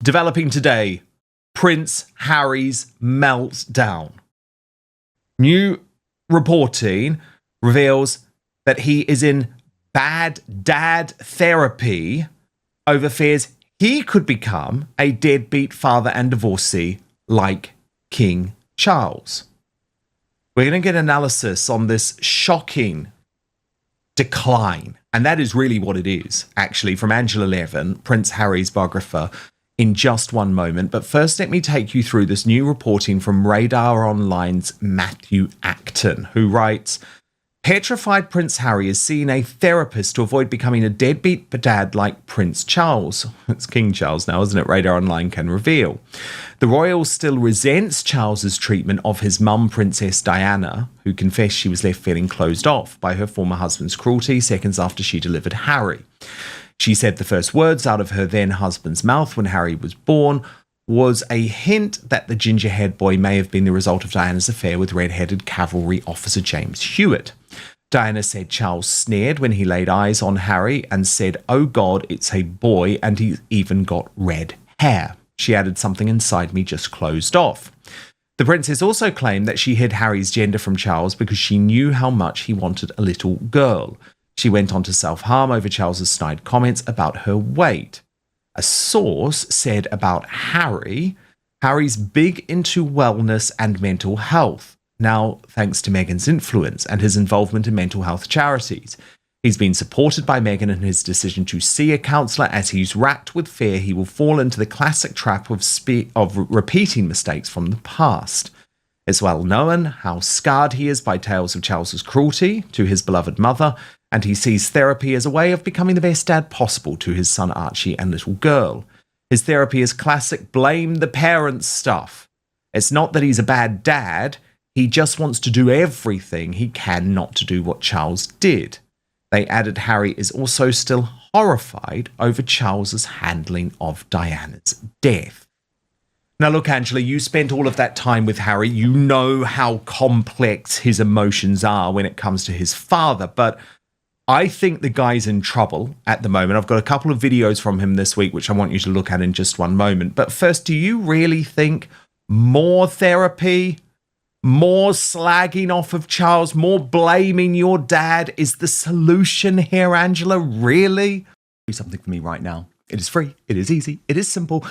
Developing today, Prince Harry's meltdown. New reporting reveals that he is in bad dad therapy over fears he could become a deadbeat father and divorcee like King Charles. We're going to get analysis on this shocking decline, and that is really what it is, actually, from Angela Levin, Prince Harry's biographer, in just one moment. But first, let me take you through this new reporting from Radar Online's Matthew Acton, who writes, petrified Prince Harry is seeing a therapist to avoid becoming a deadbeat dad like Prince Charles. It's King Charles now, isn't it? Radar Online can reveal. The royal still resents Charles's treatment of his mum, Princess Diana, who confessed she was left feeling closed off by her former husband's cruelty seconds after she delivered Harry. She said the first words out of her then husband's mouth when Harry was born was a hint that the ginger-haired boy may have been the result of Diana's affair with red-headed cavalry officer James Hewitt. Diana said Charles sneered when he laid eyes on Harry and said, "Oh God, it's a boy and he's even got red hair." She added, "Something inside me just closed off." The princess also claimed that she hid Harry's gender from Charles because she knew how much he wanted a little girl. She went on to self-harm over Charles's snide comments about her weight. A source said about Harry's big into wellness and mental health, now thanks to Meghan's influence and his involvement in mental health charities. He's been supported by Meghan in his decision to see a counsellor as he's racked with fear he will fall into the classic trap of repeating mistakes from the past. It's well known how scarred he is by tales of Charles's cruelty to his beloved mother, and he sees therapy as a way of becoming the best dad possible to his son Archie and little girl. His therapy is classic blame the parents stuff. It's not that he's a bad dad, he just wants to do everything he can not to do what Charles did. They added Harry is also still horrified over Charles's handling of Diana's death. Now look, Angela, you spent all of that time with Harry. You know how complex his emotions are when it comes to his father, but I think the guy's in trouble at the moment. I've got a couple of videos from him this week, which I want you to look at in just one moment. But first, do you really think more therapy, more slagging off of Charles, more blaming your dad is the solution here, Angela? Really? Do something for me right now. It is free. It is easy. It is simple.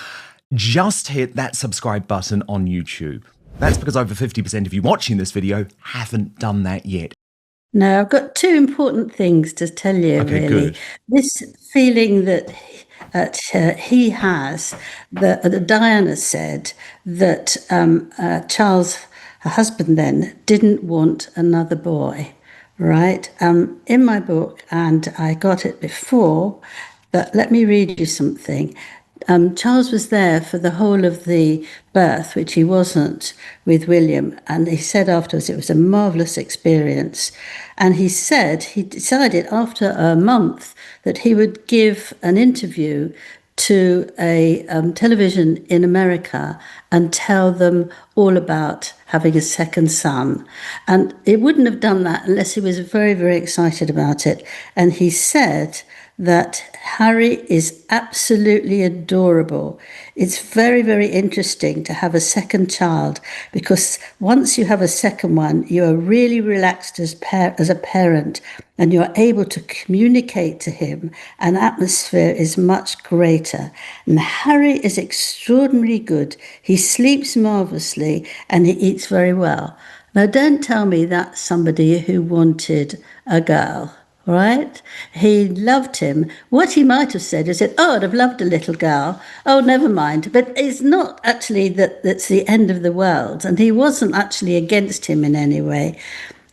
Just hit that subscribe button on YouTube. That's because over 50% of you watching this video haven't done that yet. No, I've got two important things to tell you, Okay, really. good. This feeling that he has, that Diana said that Charles, her husband then, didn't want another boy, right? In my book, and I got it before, but let me read you something. Charles was there for the whole of the birth, which he wasn't with William. And he said afterwards it was a marvellous experience. And he said he decided after a month that he would give an interview to a television in America and tell them all about having a second son. And he wouldn't have done that unless he was very, very excited about it. And he said that Harry is absolutely adorable. It's very, very interesting to have a second child because once you have a second one, you are really relaxed as a parent and you're able to communicate to him. An atmosphere is much greater. And Harry is extraordinarily good. He sleeps marvellously and he eats very well. Now, don't tell me that's somebody who wanted a girl. Right? He loved him. What he might have said is that, "Oh, I'd have loved a little girl. Oh, never mind." But it's not actually that's the end of the world. And he wasn't actually against him in any way.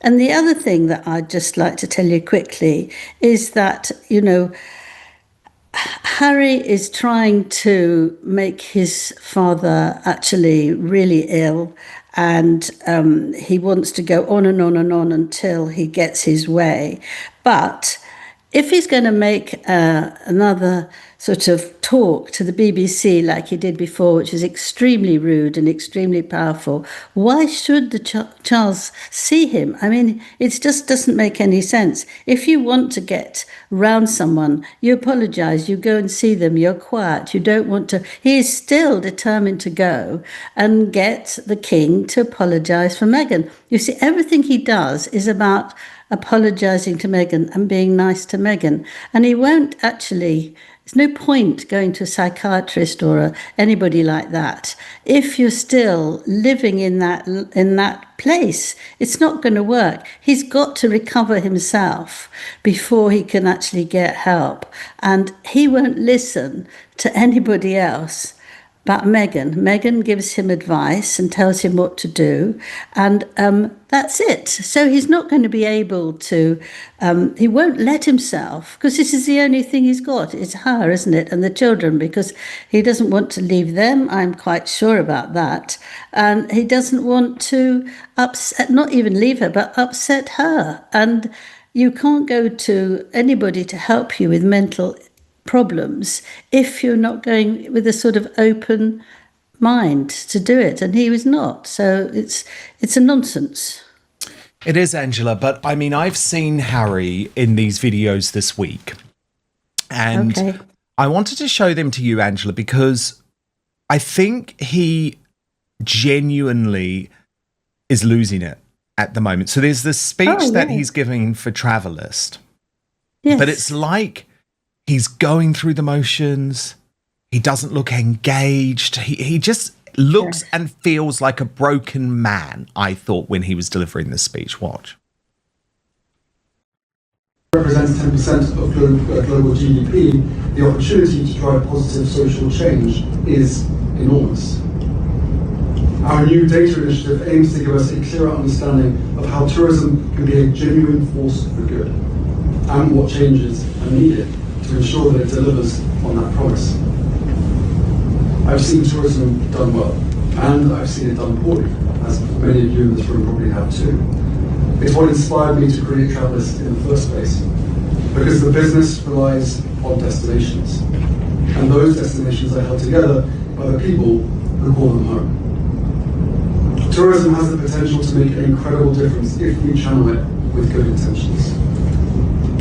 And the other thing that I'd just like to tell you quickly is that, you know, Harry is trying to make his father actually really ill. And he wants to go on and on and on until he gets his way. But if he's going to make another sort of talk to the BBC like he did before, which is extremely rude and extremely powerful, why should the Charles see him? I mean, it just doesn't make any sense. If you want to get round someone, you apologise, you go and see them, you're quiet, you don't want to. He is still determined to go and get the king to apologise for Meghan. You see, everything he does is about apologising to Meghan and being nice to Meghan. And he won't actually, there's no point going to a psychiatrist or anybody like that. If you're still living in that place, it's not going to work. He's got to recover himself before he can actually get help. And he won't listen to anybody else but Meghan. Meghan gives him advice and tells him what to do, and that's it. So he's not going to be able to, he won't let himself, because this is the only thing he's got. It's her, isn't it, and the children, because he doesn't want to leave them. I'm quite sure about that. And he doesn't want to upset, not even leave her, but upset her. And you can't go to anybody to help you with mental problems if you're not going with a sort of open mind to do it, and he was not. So it's a nonsense. It is, Angela, but I mean, I've seen Harry in these videos this week, and I wanted to show them to you, Angela, because I think he genuinely is losing it at the moment. So there's this speech that he's giving for Travelist, but it's like he's going through the motions. He doesn't look engaged. He just looks and feels like a broken man, I thought, when he was delivering this speech. Watch. Represents 10% of global GDP. The opportunity to drive positive social change is enormous. Our new data initiative aims to give us a clearer understanding of how tourism can be a genuine force for good and what changes are needed to ensure that it delivers on that promise. I've seen tourism done well, and I've seen it done poorly, as many of you in this room probably have too. It's what inspired me to create Travelist in the first place, because the business relies on destinations, and those destinations are held together by the people who call them home. Tourism has the potential to make an incredible difference if we channel it with good intentions.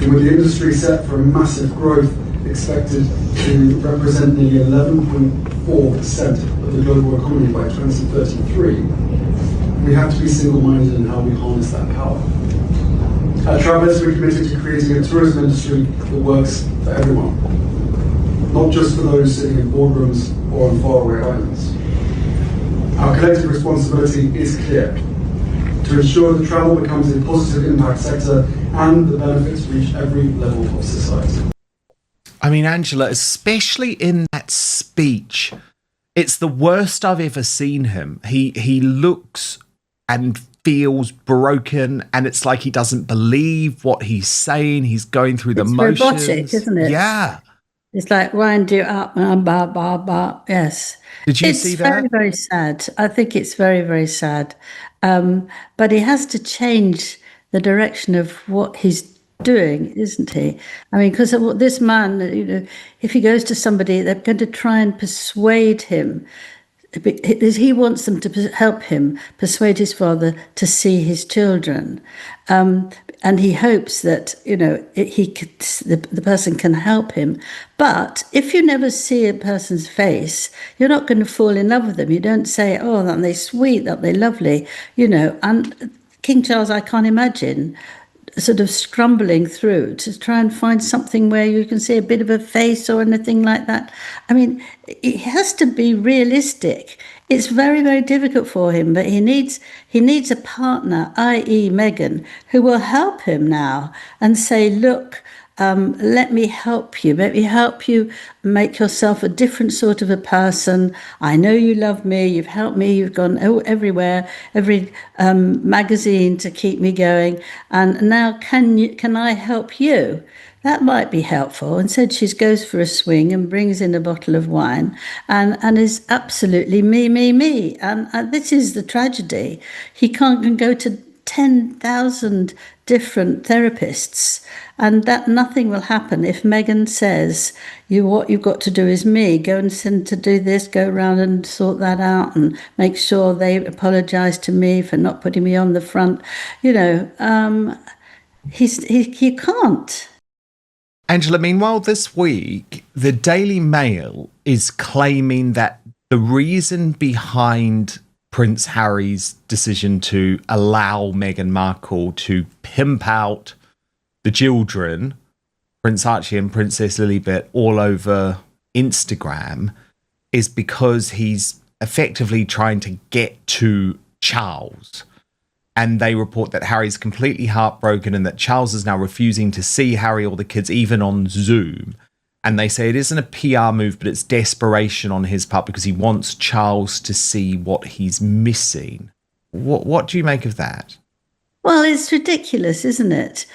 And with the industry set for a massive growth expected to represent nearly 11.4% of the global economy by 2033, we have to be single-minded in how we harness that power. At Travelist, we're committed to creating a tourism industry that works for everyone, not just for those sitting in boardrooms or on faraway islands. Our collective responsibility is clear: to ensure that travel becomes a positive impact sector and the benefits reach every level of society. I mean, Angela, especially in that speech, it's the worst I've ever seen him. He looks and feels broken, and it's like he doesn't believe what he's saying. He's going through the motions. It's robotic, isn't it? Yeah. It's like wind you up, bah, bah, bah. Yes. Did you see that? It's very, very sad. I think it's very, very sad. But he has to change the direction of what he's doing, isn't he? I mean, because this man, you know, if he goes to somebody, they're going to try and persuade him. He wants them to help him persuade his father to see his children, and he hopes that, you know, the person can help him. But if you never see a person's face, you're not going to fall in love with them. You don't say, "Oh, aren't they sweet? Aren't they lovely?" You know. And King Charles, I can't imagine sort of scrambling through to try and find something where you can see a bit of a face or anything like that. I mean, it has to be realistic. It's very, very difficult for him, but he needs a partner, i.e. Meghan, who will help him now and say, look, let me help you. Let me help you make yourself a different sort of a person. I know you love me. You've helped me. You've gone everywhere, every magazine to keep me going. And now can I help you? That might be helpful. Instead, she goes for a swing and brings in a bottle of wine and is absolutely me. And this is the tragedy. He can't go to 10,000 different therapists, and that nothing will happen if Meghan says, what you've got to do is me, go and send to do this, go around and sort that out and make sure they apologise to me for not putting me on the front. He can't. Angela, meanwhile, this week, the Daily Mail is claiming that the reason behind Prince Harry's decision to allow Meghan Markle to pimp out the children, Prince Archie and Princess Lilibet, all over Instagram, is because he's effectively trying to get to Charles. And they report that Harry's completely heartbroken and that Charles is now refusing to see Harry or the kids, even on Zoom. And they say it isn't a PR move, but it's desperation on his part because he wants Charles to see what he's missing. What do you make of that? Well, it's ridiculous, isn't it?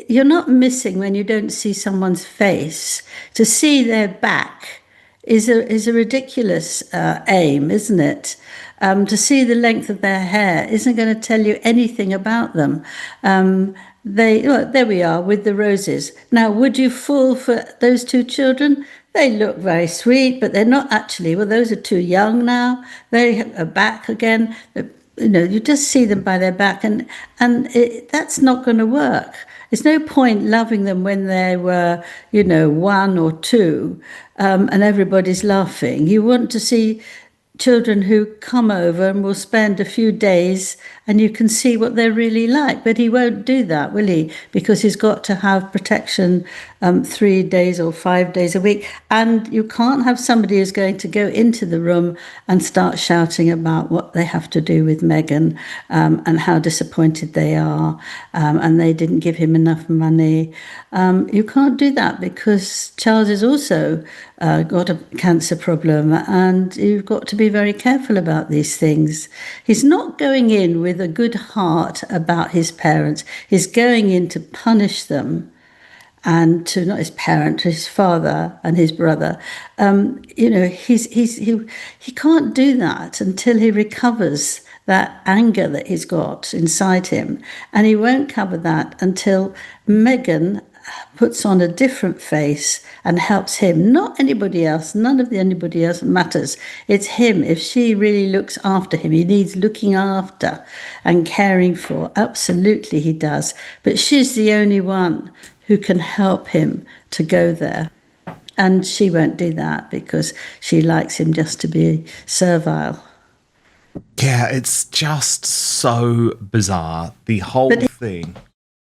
You're not missing when you don't see someone's face. To see their back is a ridiculous aim, isn't it? To see the length of their hair isn't going to tell you anything about them. There we are with the roses. Now, would you fall for those two children? They look very sweet, but they're not actually. Well, those are too young now. They are back again. You just see them by their back, and that's not going to work. There's no point loving them when they were, 1 or 2, and everybody's laughing. You want to see children who come over and will spend a few days and you can see what they're really like. But he won't do that, will he? Because he's got to have protection 3 days or 5 days a week. And you can't have somebody who's going to go into the room and start shouting about what they have to do with Meghan and how disappointed they are and they didn't give him enough money. You can't do that because Charles has also got a cancer problem and you've got to be very careful about these things. He's not going in with a good heart about his parents. He's going in to punish them and to not his parent, his father and his brother. He can't do that until he recovers that anger that he's got inside him. And he won't cover that until Meghan puts on a different face and helps him, not anybody else. None of anybody else matters. It's him. If she really looks after him, he needs looking after and caring for. Absolutely he does. But she's the only one who can help him to go there. And she won't do that because she likes him just to be servile. Yeah, it's just so bizarre, the whole thing.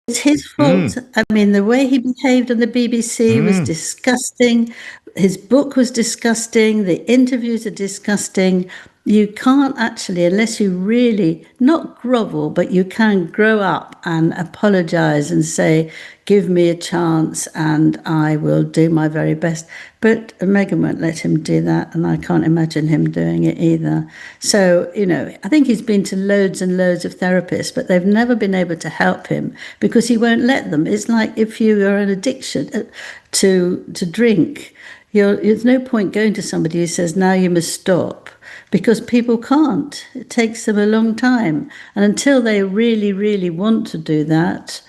It's his fault. I mean, the way he behaved on the BBC was disgusting. His book was disgusting. The interviews are disgusting. You can't actually, unless you really, not grovel, but you can grow up and apologise and say, give me a chance and I will do my very best. But Meghan won't let him do that, and I can't imagine him doing it either. So, I think he's been to loads and loads of therapists, but they've never been able to help him because he won't let them. It's like if you are an addiction to drink, there's no point going to somebody who says, now you must stop. Because people can't. It takes them a long time. And until they really, really want to do that,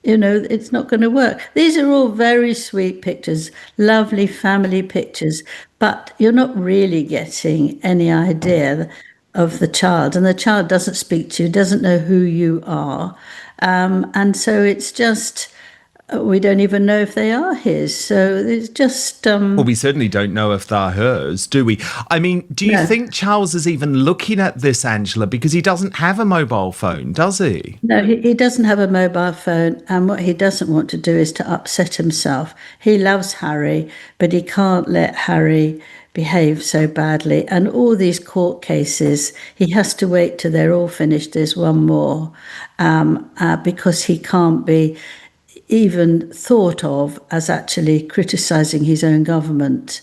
it's not going to work. These are all very sweet pictures, lovely family pictures, but you're not really getting any idea of the child. And the child doesn't speak to you, doesn't know who you are. And so it's just... we don't even know if they are his. So it's just... Well, we certainly don't know if they're hers, do we? I mean, do you think Charles is even looking at this, Angela? Because he doesn't have a mobile phone, does he? No, he doesn't have a mobile phone. And what he doesn't want to do is to upset himself. He loves Harry, but he can't let Harry behave so badly. And all these court cases, he has to wait till they're all finished. There's one more because he can't be even thought of as actually criticising his own government.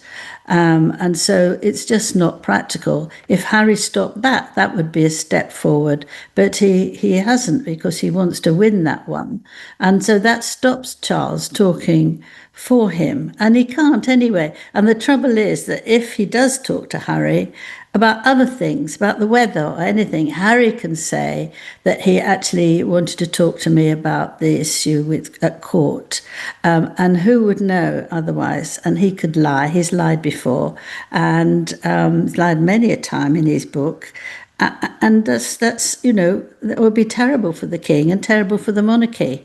And so it's just not practical. If Harry stopped that, that would be a step forward. But he hasn't, because he wants to win that one. And so that stops Charles talking for him. And he can't anyway. And the trouble is that if he does talk to Harry about other things, about the weather or anything, Harry can say that he actually wanted to talk to me about the issue at court. And who would know otherwise? And he could lie. He's lied before, and he's lied many a time in his book. And that's that would be terrible for the king and terrible for the monarchy.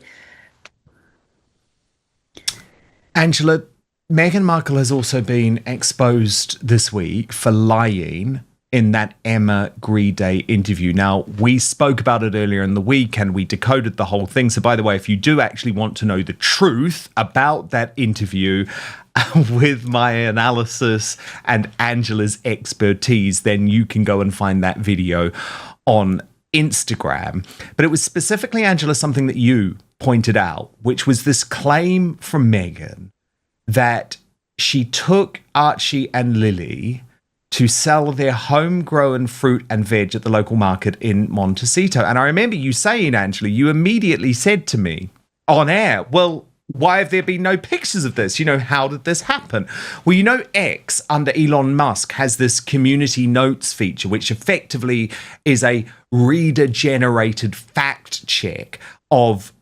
Angela, Meghan Markle has also been exposed this week for lying in that Emma Grede interview. Now, we spoke about it earlier in the week and we decoded the whole thing. So, by the way, if you do actually want to know the truth about that interview with my analysis and Angela's expertise, then you can go and find that video on Instagram. But it was specifically, Angela, something that you pointed out, which was this claim from Meghan that she took Archie and Lily to sell their homegrown fruit and veg at the local market in Montecito. And I remember you saying, Angela, you immediately said to me on air, well, why have there been no pictures of this? How did this happen? Well, X under Elon Musk has this community notes feature, which effectively is a reader-generated fact check of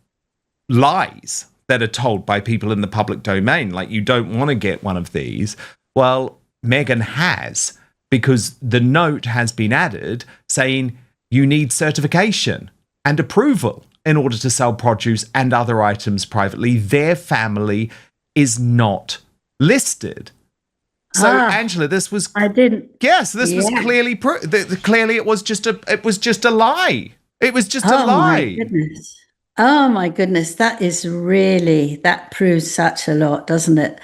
lies that are told by people in the public domain. Like, you don't want to get one of these. Well, Meghan has, because the note has been added saying you need certification and approval in order to sell produce and other items privately. Their family is not listed. So, Angela, this was... I didn't... Yes, this was clearly... clearly, it was just a lie. It was just a lie. My goodness. Oh my goodness, that proves such a lot, doesn't it?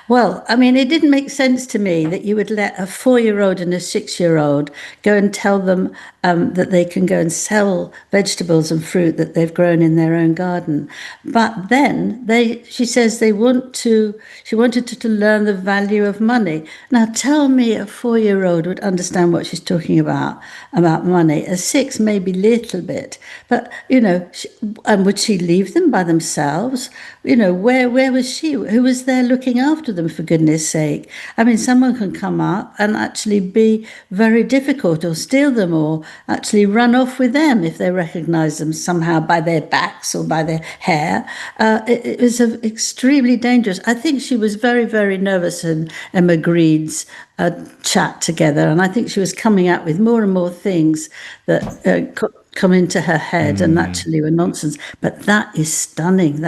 Well, I mean, it didn't make sense to me that you would let a 4-year-old and a 6-year-old go and tell them that they can go and sell vegetables and fruit that they've grown in their own garden. But then she says she wanted to learn the value of money. Now, tell me a 4-year-old would understand what she's talking about money. A 6, maybe a little bit. But, would she leave them by themselves? Where was she? Who was there looking after them, for goodness sake? I mean, someone can come up and actually be very difficult, or steal them, or actually run off with them if they recognize them somehow by their backs or by their hair. It was extremely dangerous. I think she was very, very nervous in Emma Grede's chat together, and I think she was coming out with more and more things that come into her head and actually were nonsense. But that is stunning.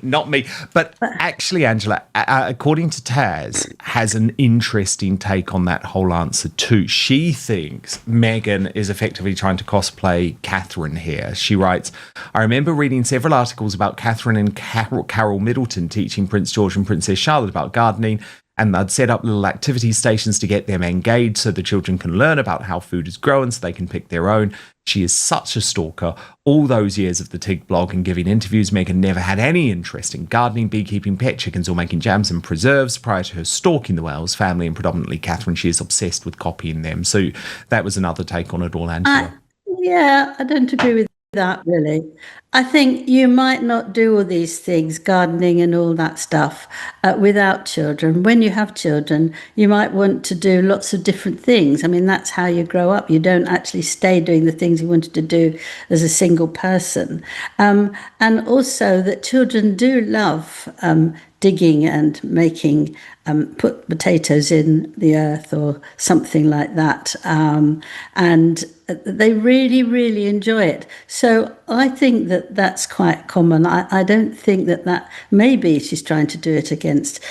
Not me. But actually, Angela, according to Taz, has an interesting take on that whole answer too. She thinks Meghan is effectively trying to cosplay Catherine here. She writes, I remember reading several articles about Catherine and Carol Middleton teaching Prince George and Princess Charlotte about gardening, and they'd set up little activity stations to get them engaged so the children can learn about how food is grown so they can pick their own. She is such a stalker. All those years of the Tig blog and giving interviews, Meghan never had any interest in gardening, beekeeping, pet chickens, or making jams and preserves. Prior to her stalking the Wells family, and predominantly Catherine, she is obsessed with copying them. So that was another take on it all, Angela. I don't agree with that, really. I think you might not do all these things, gardening and all that stuff, without children. When you have children, you might want to do lots of different things. I mean, that's how you grow up. You don't actually stay doing the things you wanted to do as a single person. And also that children do love digging and making, put potatoes in the earth or something like that. And they really, really enjoy it. So I think that that's quite common. I don't think that maybe she's trying to do it against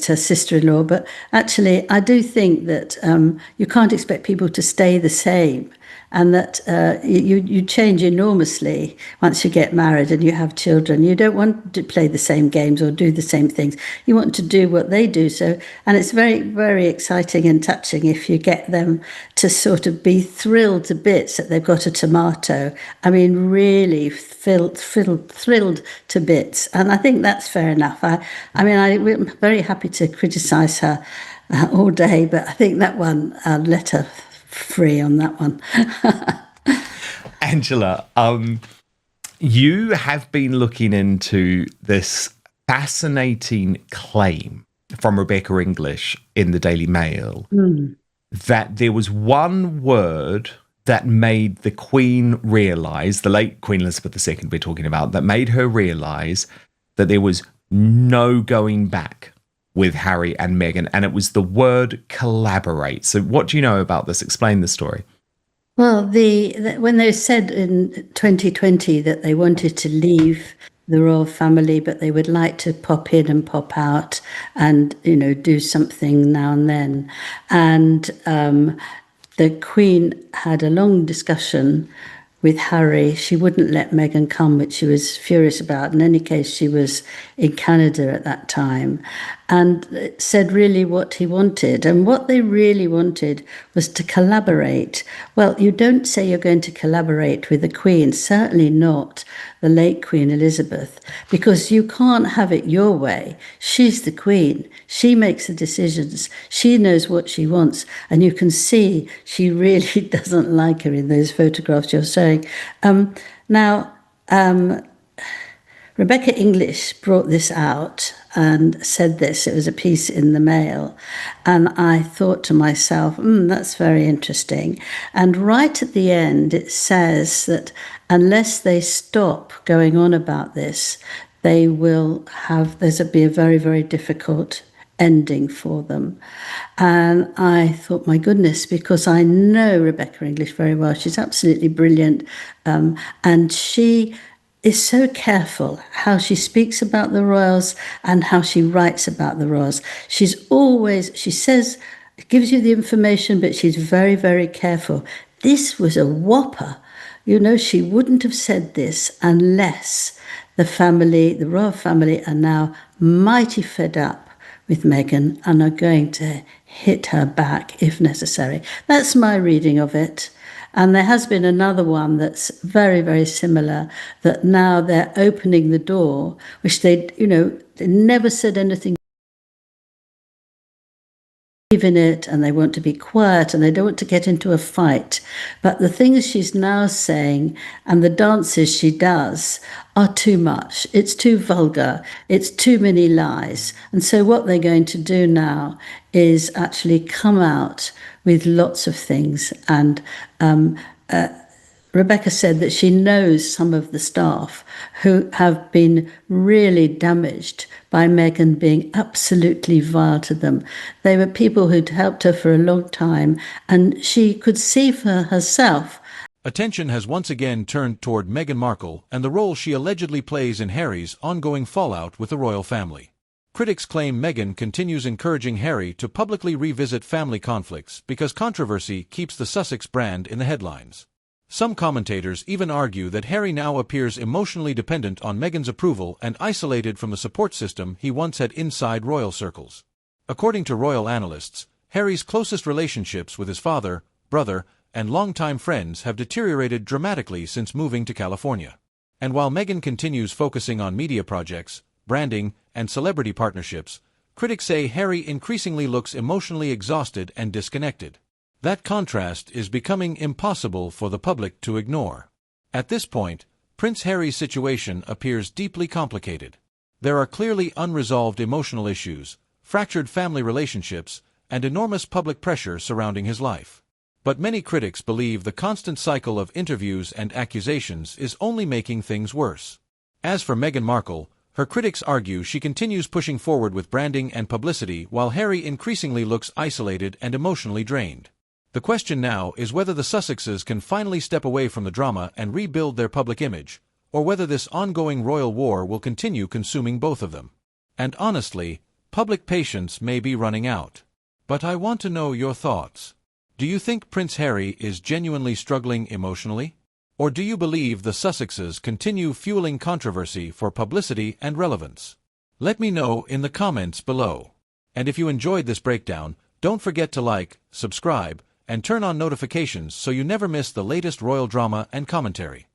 her sister-in-law, but actually I do think that you can't expect people to stay the same. and that you change enormously once you get married and you have children. You don't want to play the same games or do the same things. You want to do what they do. So, and it's very, very exciting and touching if you get them to sort of be thrilled to bits that they've got a tomato. I mean, really thrilled to bits. And I think that's fair enough. I'm very happy to criticise her all day, but I think that one, let her free on that one. Angela, you have been looking into this fascinating claim from Rebecca English in the Daily Mail that there was one word that made the Queen realise, the late Queen Elizabeth II we're talking about, that made her realise that there was no going back with Harry and Meghan, and it was the word collaborate. So what do you know about this? Explain the story. Well, when they said in 2020 that they wanted to leave the royal family, but they would like to pop in and pop out and, do something now and then. And the Queen had a long discussion with Harry. She wouldn't let Meghan come, which she was furious about. In any case, she was in Canada at that time, and said really what he wanted. And what they really wanted was to collaborate. Well, you don't say you're going to collaborate with the Queen, certainly not the late Queen Elizabeth, because you can't have it your way. She's the Queen. She makes the decisions. She knows what she wants. And you can see she really doesn't like her in those photographs you're showing. Rebecca English brought this out and said this. It was a piece in the Mail. And I thought to myself, that's very interesting. And right at the end, it says that unless they stop going on about this, there'll be a very, very difficult ending for them. And I thought, my goodness, because I know Rebecca English very well. She's absolutely brilliant. And she is so careful how she speaks about the royals and how she writes about the royals. She says, gives you the information, but she's very, very careful. This was a whopper. She wouldn't have said this unless the royal family are now mighty fed up with Meghan and are going to hit her back if necessary. That's my reading of it. And there has been another one that's very, very similar, that now they're opening the door, which they never said anything in it, and they want to be quiet and they don't want to get into a fight. But the things she's now saying and the dances she does are too much. It's too vulgar. It's too many lies. And so what they're going to do now is actually come out with lots of things. And Rebecca said that she knows some of the staff who have been really damaged by Meghan being absolutely vile to them. They were people who'd helped her for a long time, and she could see for herself. Attention has once again turned toward Meghan Markle and the role she allegedly plays in Harry's ongoing fallout with the royal family. Critics claim Meghan continues encouraging Harry to publicly revisit family conflicts because controversy keeps the Sussex brand in the headlines. Some commentators even argue that Harry now appears emotionally dependent on Meghan's approval and isolated from the support system he once had inside royal circles. According to royal analysts, Harry's closest relationships with his father, brother, and longtime friends have deteriorated dramatically since moving to California. And while Meghan continues focusing on media projects, branding, and celebrity partnerships, critics say Harry increasingly looks emotionally exhausted and disconnected. That contrast is becoming impossible for the public to ignore. At this point, Prince Harry's situation appears deeply complicated. There are clearly unresolved emotional issues, fractured family relationships, and enormous public pressure surrounding his life. But many critics believe the constant cycle of interviews and accusations is only making things worse. As for Meghan Markle, her critics argue she continues pushing forward with branding and publicity while Harry increasingly looks isolated and emotionally drained. The question now is whether the Sussexes can finally step away from the drama and rebuild their public image, or whether this ongoing royal war will continue consuming both of them. And honestly, public patience may be running out. But I want to know your thoughts. Do you think Prince Harry is genuinely struggling emotionally? Or do you believe the Sussexes continue fueling controversy for publicity and relevance? Let me know in the comments below. And if you enjoyed this breakdown, don't forget to like, subscribe, and turn on notifications so you never miss the latest royal drama and commentary.